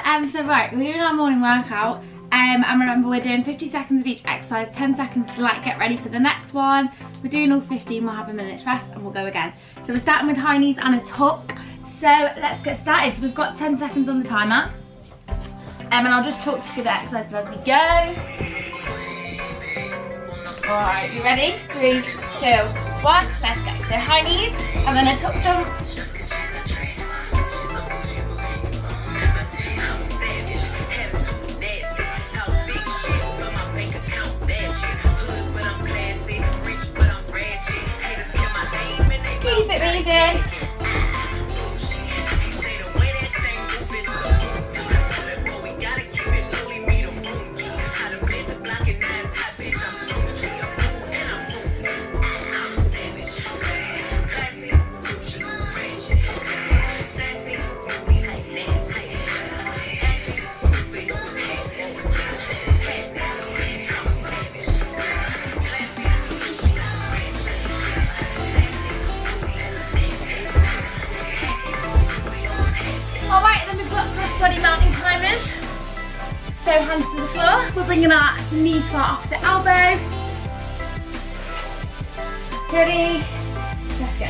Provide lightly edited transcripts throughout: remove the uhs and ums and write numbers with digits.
morning. So right, we're doing our morning workout. And remember, we're doing 50 seconds of each exercise, 10 seconds to like get ready for the next one. We're doing all 15, we'll have a minute's rest and we'll go again. So we're starting with high knees and a tuck. So let's get started. So we've got 10 seconds on the timer. And I'll just talk you through the exercises as we go. Alright, you ready? 3, 2, 1, let's go. So high knees and then a tuck jump. Keep it moving. Body mounting climbers. So hands to the floor. We're bringing our knee far off the elbow. Ready? Let's go.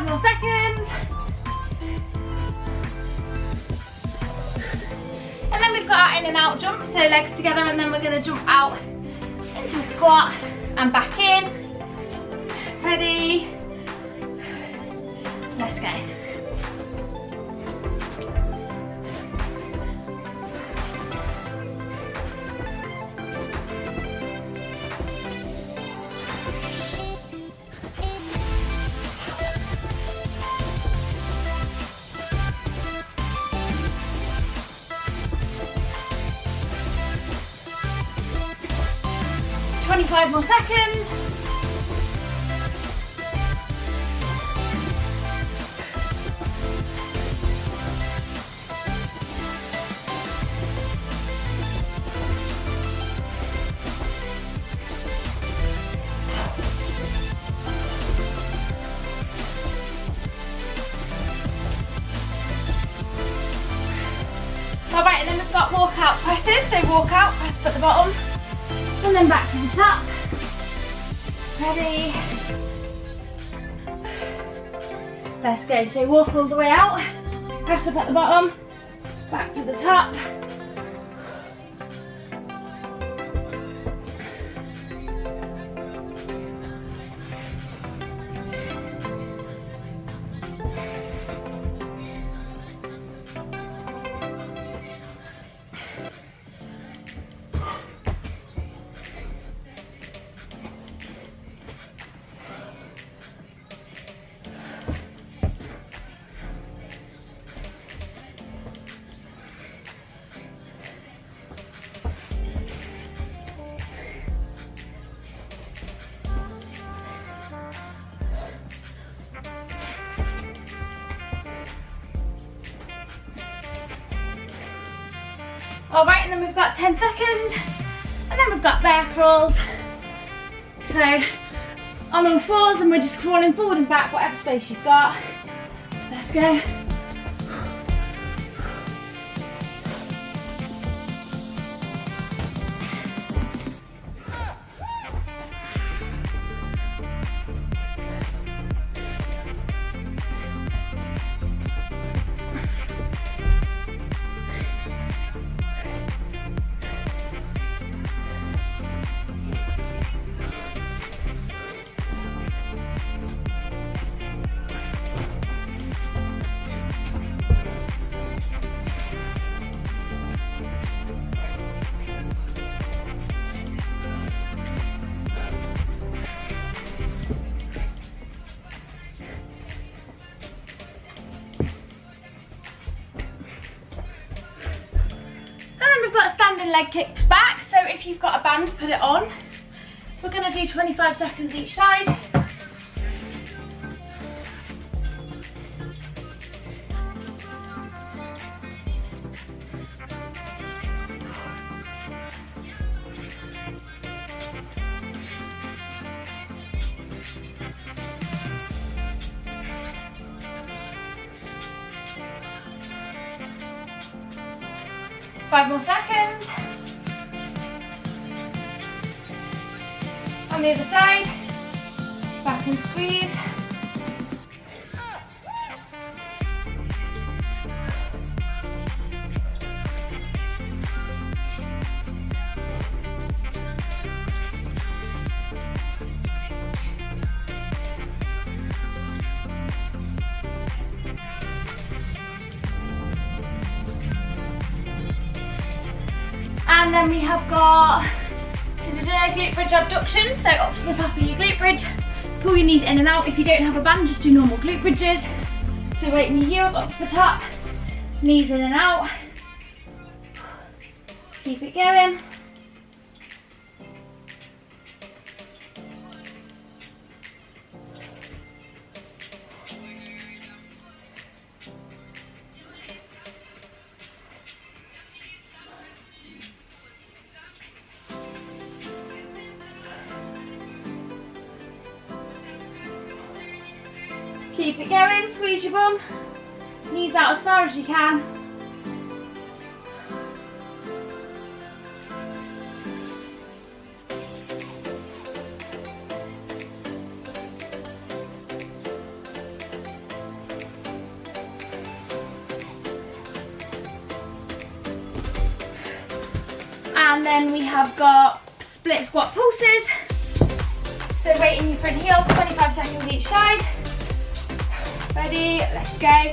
More seconds. And then we've got our in and out jump, so legs together, and then we're going to jump out into a squat and back in. Ready? Let's go. Five more seconds. Alright, and then we've got walkout presses. So walk out, press at the bottom, and then back to the top. Ready? Let's go. So walk all the way out, press up at the bottom, back to the top. Alright, and then we've got 10 seconds, and then we've got bear crawls. So, on all fours, and we're just crawling forward and back, whatever space you've got. Let's go. got standing leg kicks back, so if you've got a band, put it on. We're going to do 25 seconds each side. Five more seconds. On the other side, back and squeeze. And then we have got glute bridge abduction, so up to the top of your glute bridge, pull your knees in and out. If you don't have a band, just do normal glute bridges. So weight in your heels up to the top, knees in and out. Keep it going. Keep it going, squeeze your bum, knees out as far as you can. And then we have got split squat pulses. So weight in your front heel, 25 seconds each side. Ready, let's go.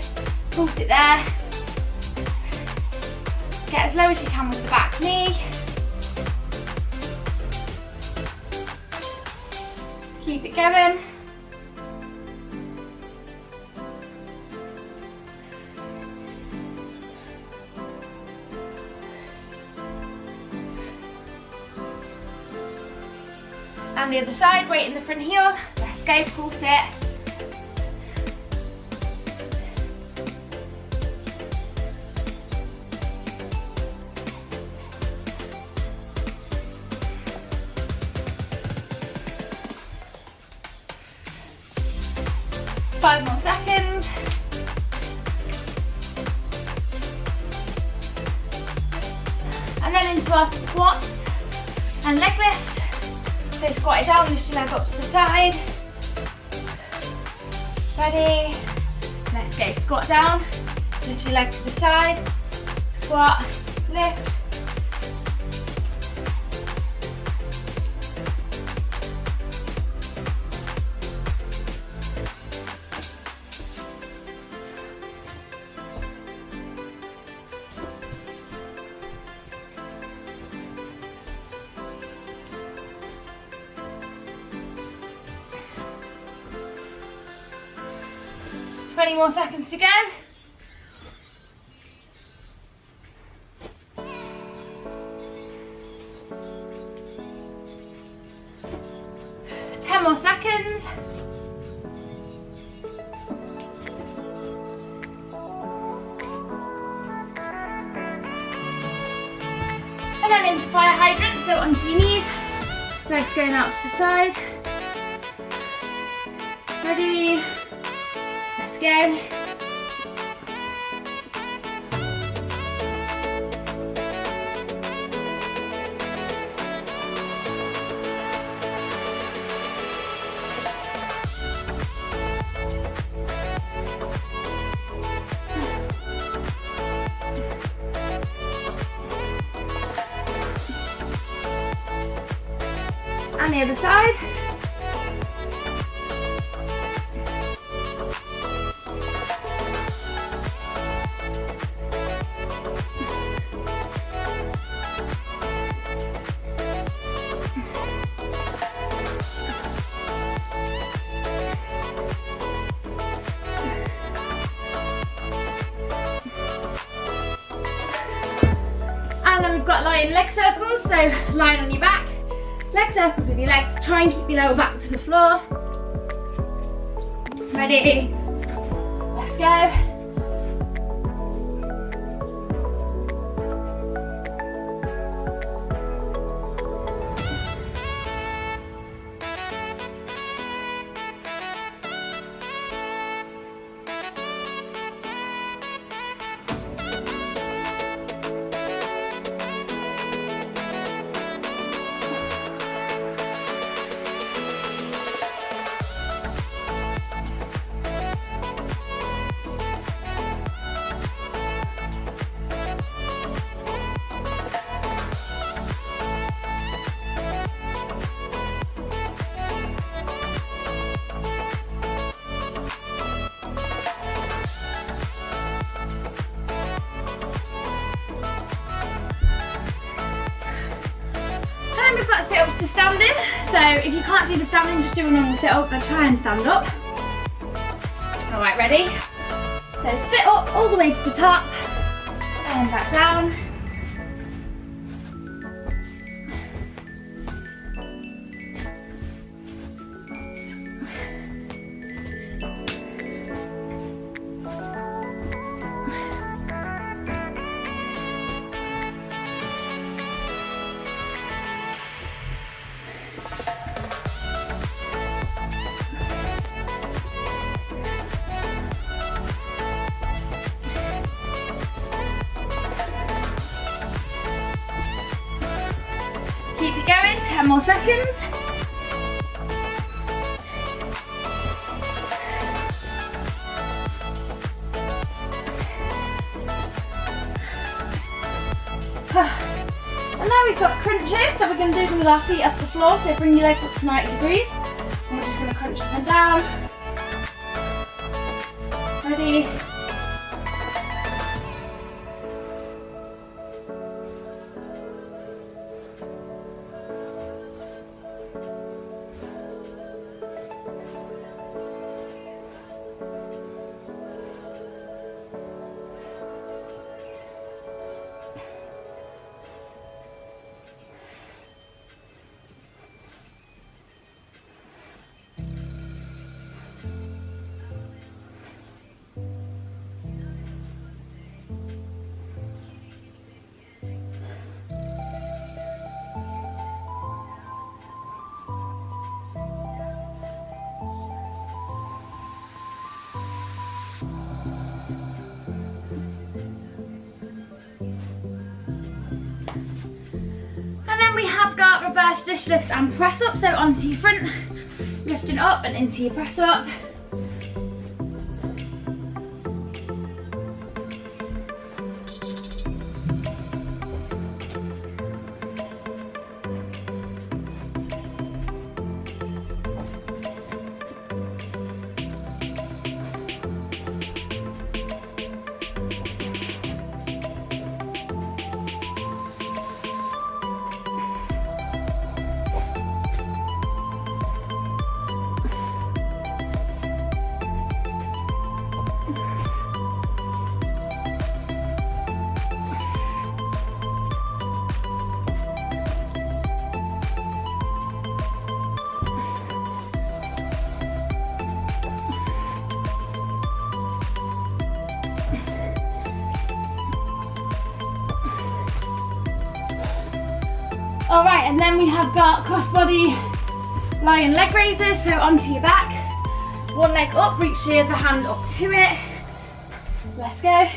Pulse it there. Get as low as you can with the back knee. Keep it going. And the other side, weight in the front heel. Let's go, pulse it. Five more seconds. And then into our squats and leg lift. So squat it down, lift your leg up to the side. Ready? Let's go. Squat down, lift your leg to the side. Squat, lift. Twenty more seconds to go. Ten more seconds. And then into fire hydrant, so onto your knees, legs going out to the side. Ready? Let's go. And the other side. And then we've we've got lying leg circles, so lying on your back, leg circles with your legs, try and keep your lower back to the floor. Ready? Let's go. We've got sit-ups to standing, so if you can't do the standing, just do a normal sit-up, but try and stand up. Alright, ready? So sit up all the way to the top, and back down. Keep it going, 10 more seconds. And now we've got crunches, so we're going to do them with our feet off the floor, so bring your legs up to 90 degrees. And we're just going to crunch up and down. Ready? We have got reverse dish lifts and press up, so onto your front, lifting up and into your press up. Alright, and then we have got crossbody lying leg raises, so onto your back. One leg up, reach the other hand up to it. Let's go.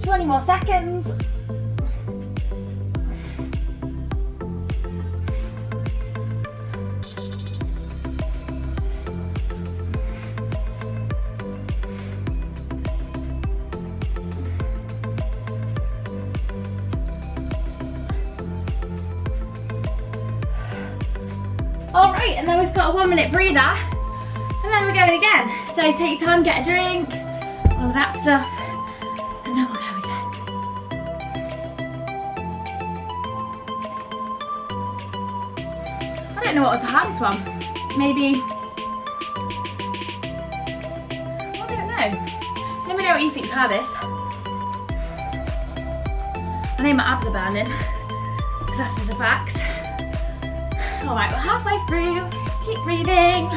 Twenty more seconds. All right, and then we've got a 1 minute breather, and then we're going again. So take your time, get a drink, all that stuff, and then we'll go again. I don't know what was the hardest one. Maybe, I don't know. Let me know what you think's hardest. I know my abs are burning, that is a fact. All right, we're halfway through, keep breathing.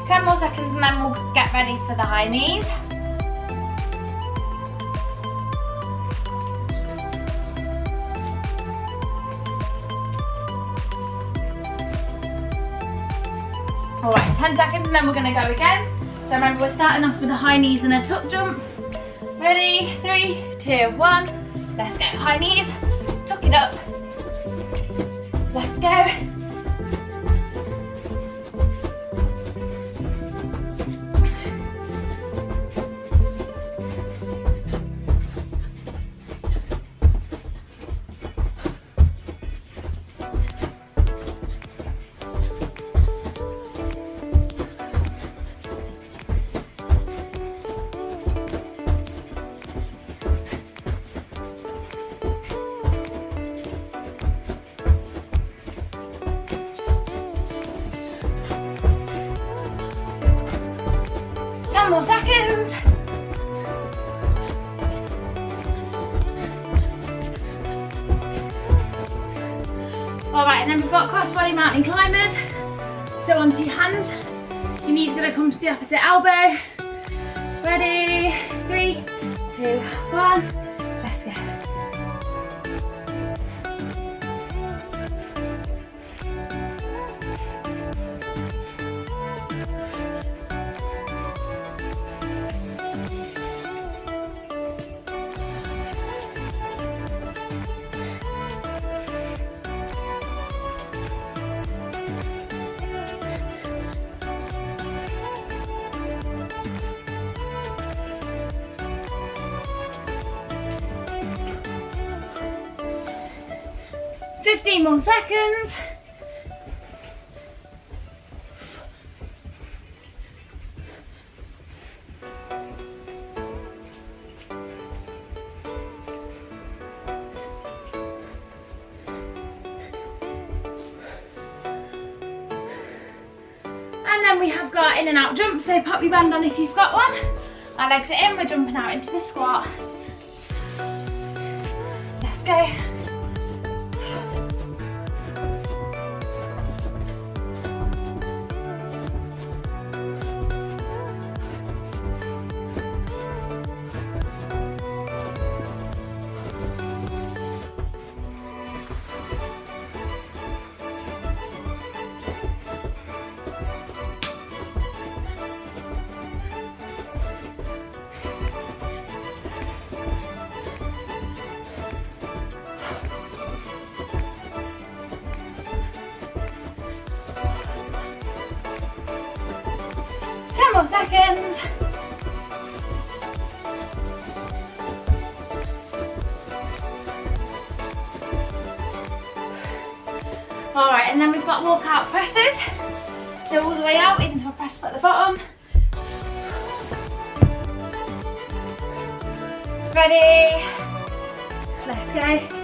Ten more seconds and then we'll get ready for the high knees. All right, 10 seconds and then we're gonna go again. So remember, we're starting off with the high knees and a tuck jump. Ready, 3, 2, 1. Let's go, high knees, tuck it up. Let's go. More seconds. All right, and then we've got crossbody mountain climbers. So onto your hands, your knees are gonna come to the opposite elbow. Ready, 3, 2, 1, let's go. Fifteen more seconds. And then we have got in and out jump, so pop your band on if you've got one. Our legs are in, we're jumping out into the squat. Let's go. More seconds. All right, and then we've got walkout presses. So all the way out into a press at the bottom. Ready? Let's go.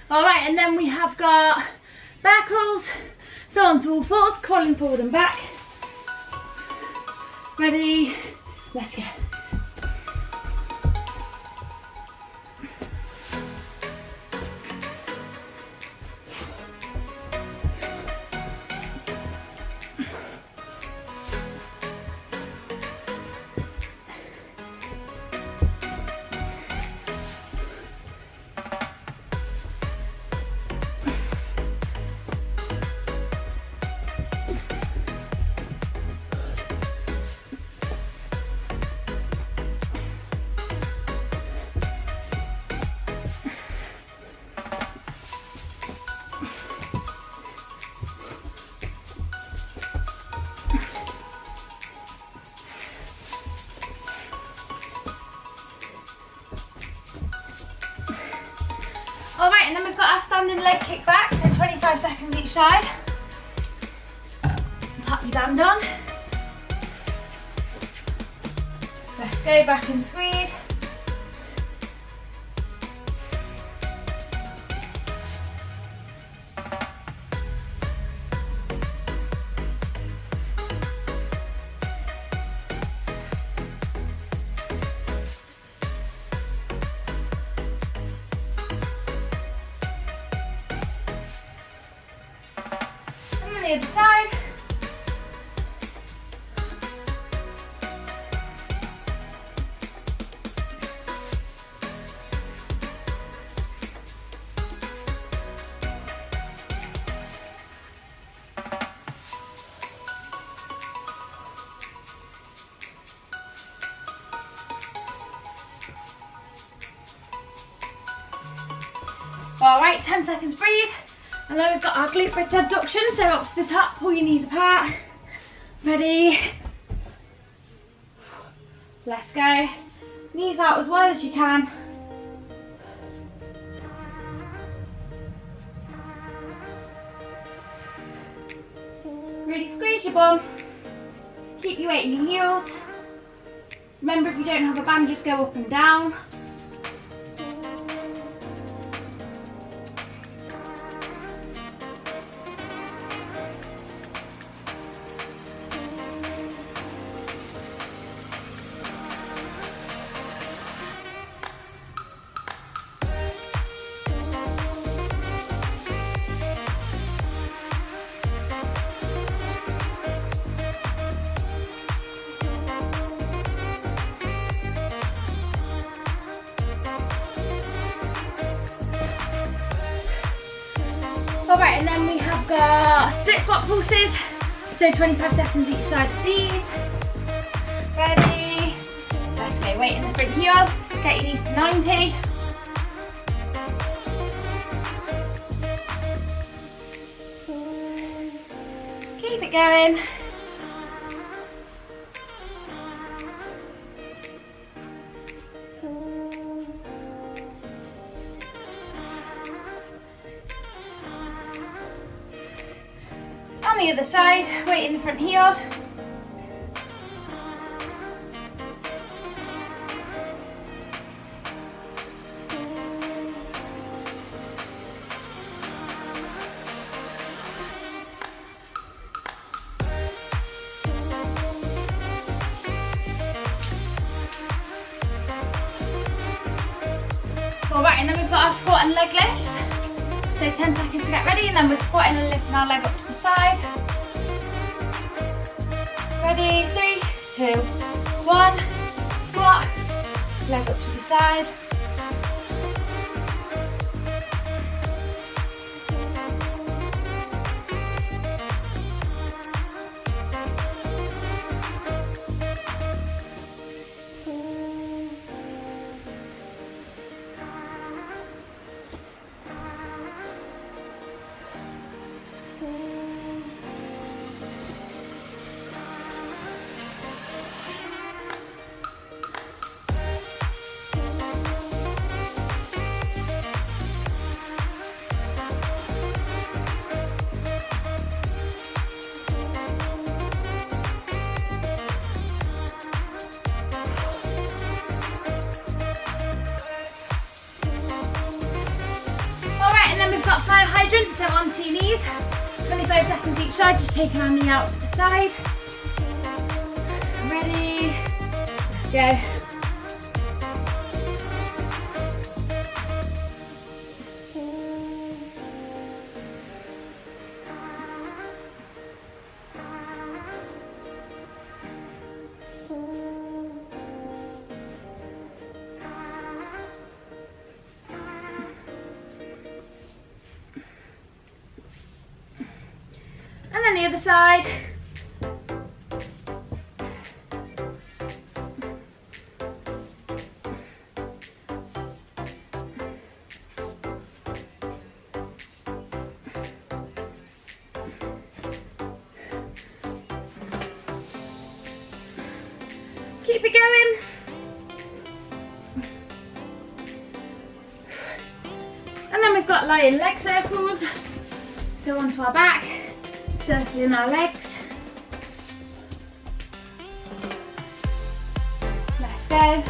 All right, and then we have got bear crawls. So onto all fours, crawling forward and back. Ready, let's go. Alright, and then we've got our standing leg kick back, so 25 seconds each side. Pop your band on. Let's go, back and squeeze. The other side. All right, 10 seconds, breathe. And then we've got our glute bridge abduction, so up to the top, pull your knees apart. Ready? Let's go. Knees out as wide as you can. Really squeeze your bum. Keep your weight in your heels. Remember, if you don't have a band, just go up and down. Alright, and then we have got split squat pulses, so 25 seconds each side of these. Ready? Let's go, weight in the front heel, get your knees to 90. Keep it going. On the other side, weight in the front heel. Alright, and then we've got our squat and leg lift. So 10 seconds to get ready, and then we're squatting and lifting our leg up to the side. Ready, 3, 2, 1. Squat, leg up to the side. seconds each side, just taking our knee out to the side. Ready? Let's go. And then the other side. Keep it going. And then we've got lying leg circles. So onto our back. Circling our legs. Let's go.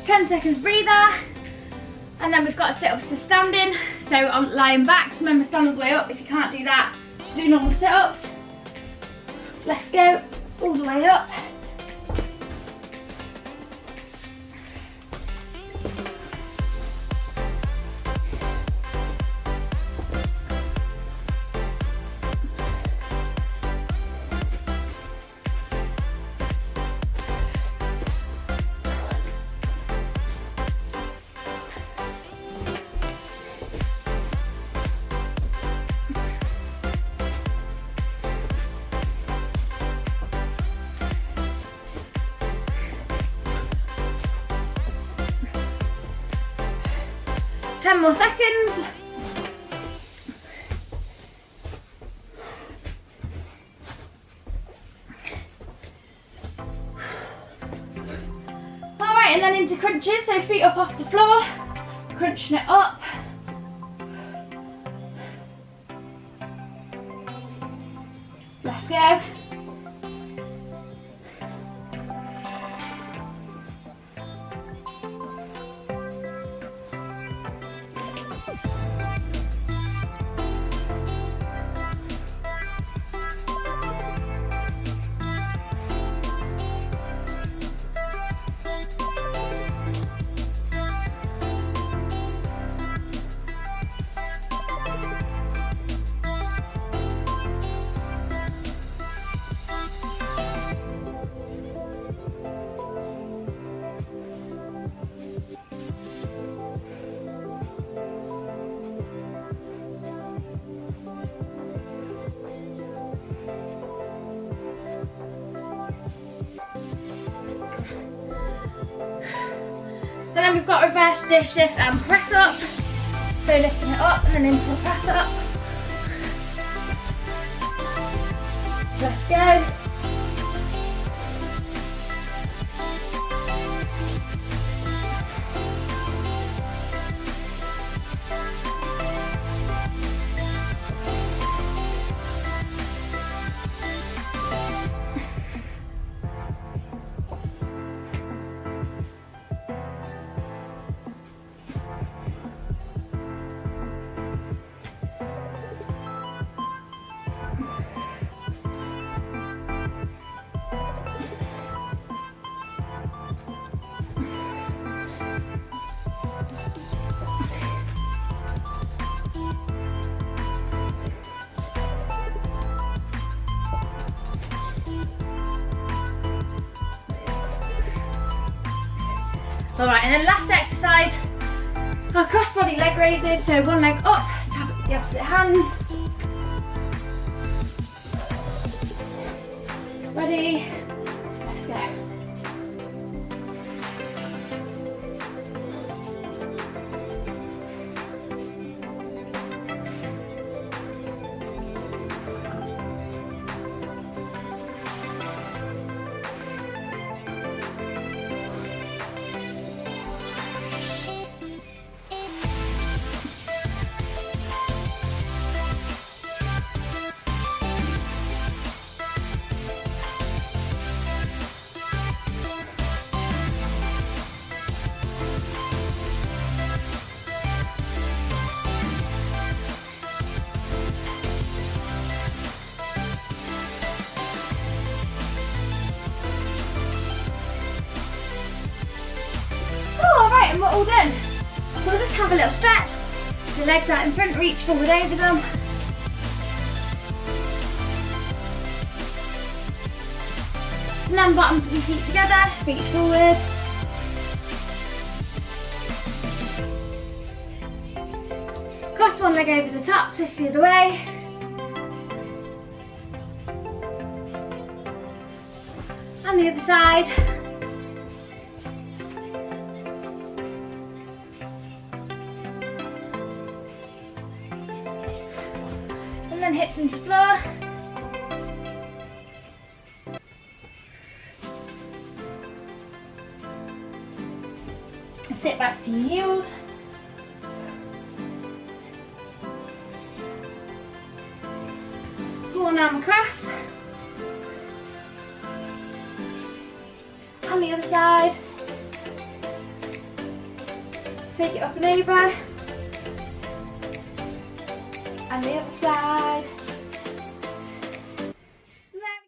Ten seconds breather, and then we've got sit-ups to standing. So I'm lying back. Remember, stand all the way up. If you can't do that, just do normal sit-ups. Let's go all the way up. Ten more seconds. Alright, and then into crunches, so feet up off the floor, crunching it up. Let's go. So then we've got reverse dish lift and press up. So lifting it up and then into a press up. Let's go. Alright, and then last exercise, Our crossbody leg raises, so one leg up, tap the opposite hand. Ready? Let's go. And we're all done. So we'll just have a little stretch. The legs out in front, reach forward over them. And then bottoms of your feet together, reach forward. Cross one leg over the top, twist the other way. And the other side. And then hips into floor. And sit back to your heels. Pull an arm across. And the other side. Take it up and over. And the other side.